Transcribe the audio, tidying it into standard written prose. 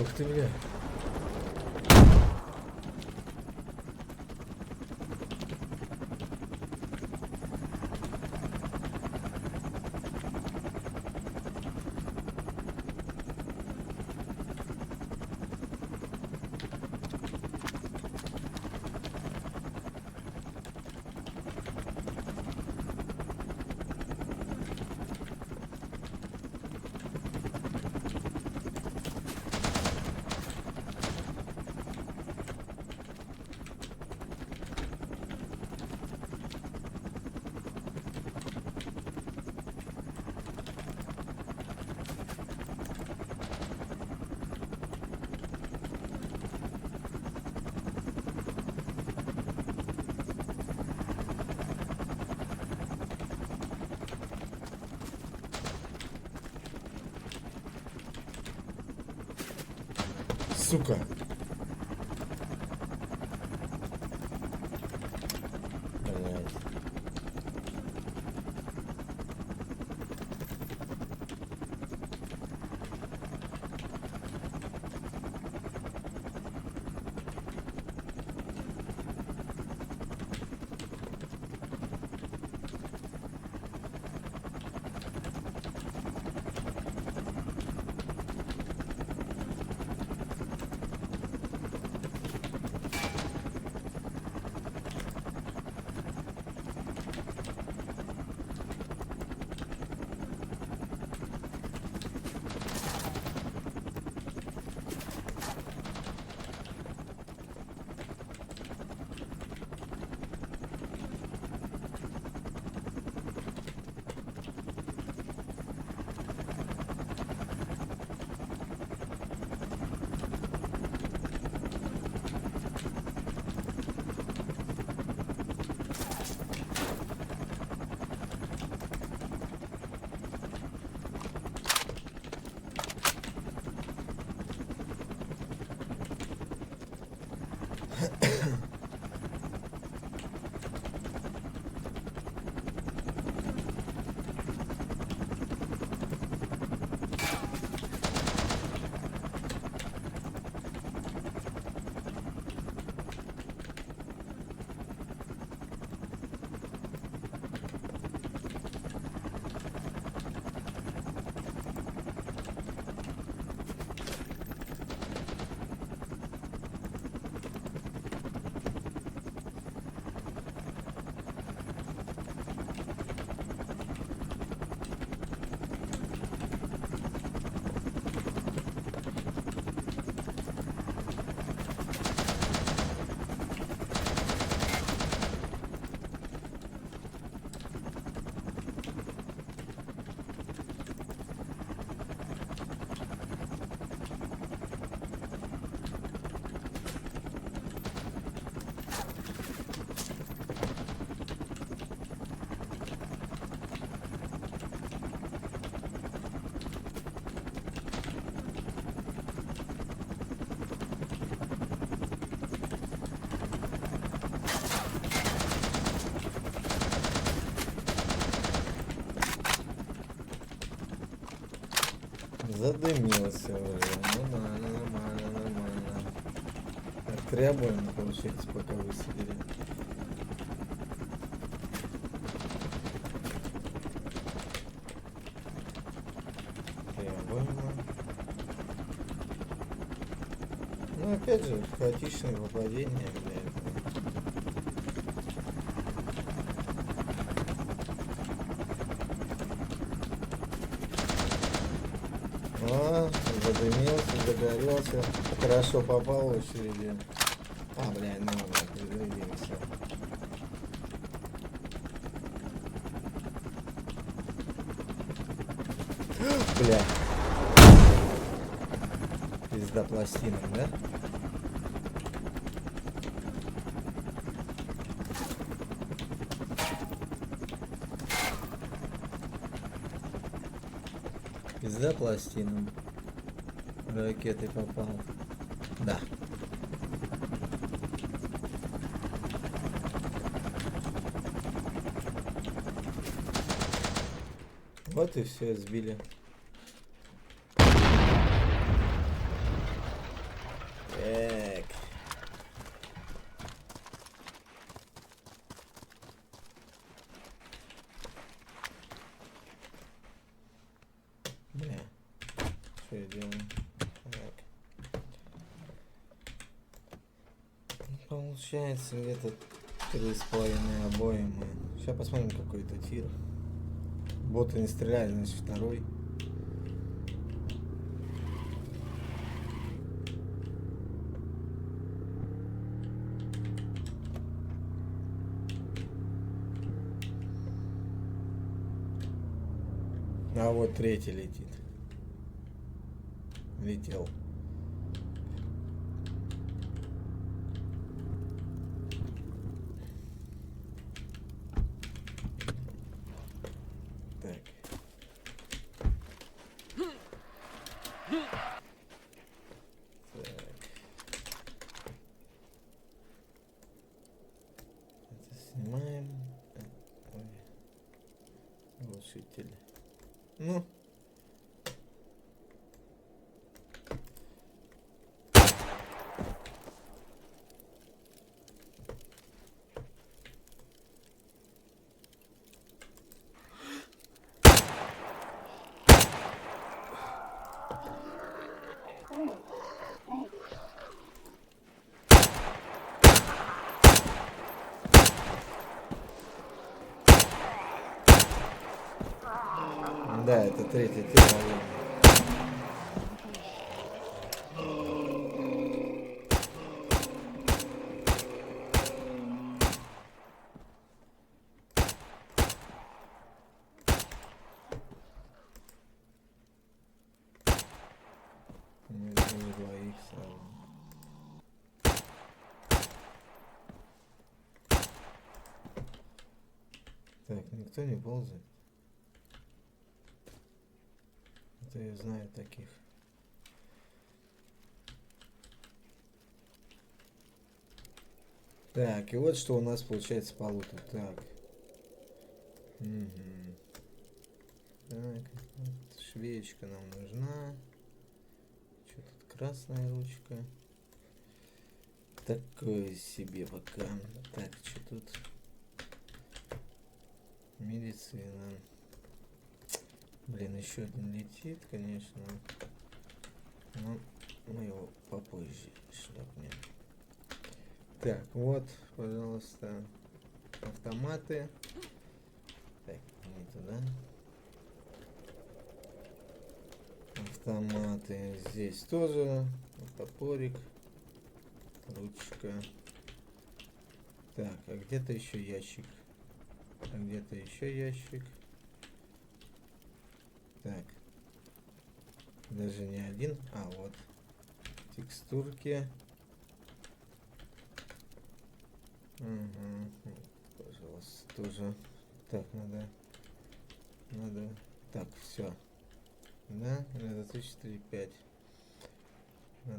Ух ты, бля. Сука. Блядь. Задымился уже. Нормально, нормально, нормально. Так, требуем, получается, пока высадили. Требуемо. Ну, опять же, хаотичное попадение, блядь. Задымился, загорелся. Хорошо попал в очереди. А, блядь, ну ладно, передвигаемся. Бля. Пизда пластинок, да? Пизда пластинам. Ракетой попал. Да. Вот и все, сбили. что я делаю? Так. Получается где-то 3,5 обоймы. Сейчас посмотрим какой-то тир. Боты не стреляли, значит второй. А вот третий летит. Летел. Так. Это снимаем. Ой. Глушитель. Ну. Да, это третий тир. Двоих сразу. Так, никто не ползает. Это я знаю таких. Так, и вот что у нас получается по луту. Так. Угу. Так, вот швеечка нам нужна. Что тут красная ручка? Такое себе пока. Так, что тут? Медицина. Блин, еще один летит, конечно. Но мы его попозже шлепнем. Так, вот, пожалуйста, автоматы. Так, не туда. Автоматы. Здесь тоже топорик, ручка. Так, а где-то еще ящик. А где-то еще ящик. Так. Даже не один, а вот. Текстурки. Угу. Пожалуйста, тоже. Так, надо. Так, все. Да, это 3, 4, 5. Надо